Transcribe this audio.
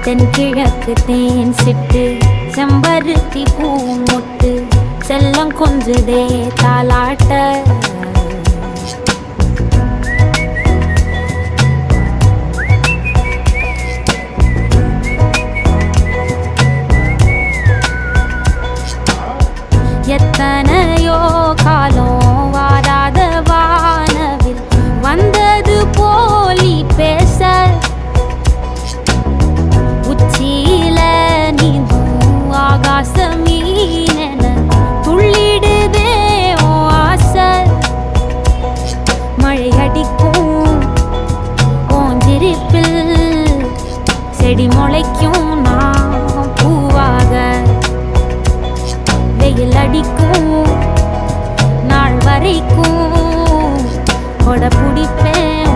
தென்கிழக்கு தேன் சிட்டு செம்பருத்தி பூ மொட்டு செல்லம் கொஞ்சுதே தாலாட்ட எத்தனையோ காலம் வாராத வானவில் வந்தது போலி பேச உச்சியில நீந்தும் ஆகாச மீனென துள்ளிடுதே ஓ ஆசை மழை அடிக்கும் ஓஞ்சிரிப்பில் செடி முளைக்கும் நான் பூவாக வெயில் அடிக்கும் நாள் வரைக்கும் கொடை பிடிப்பேன்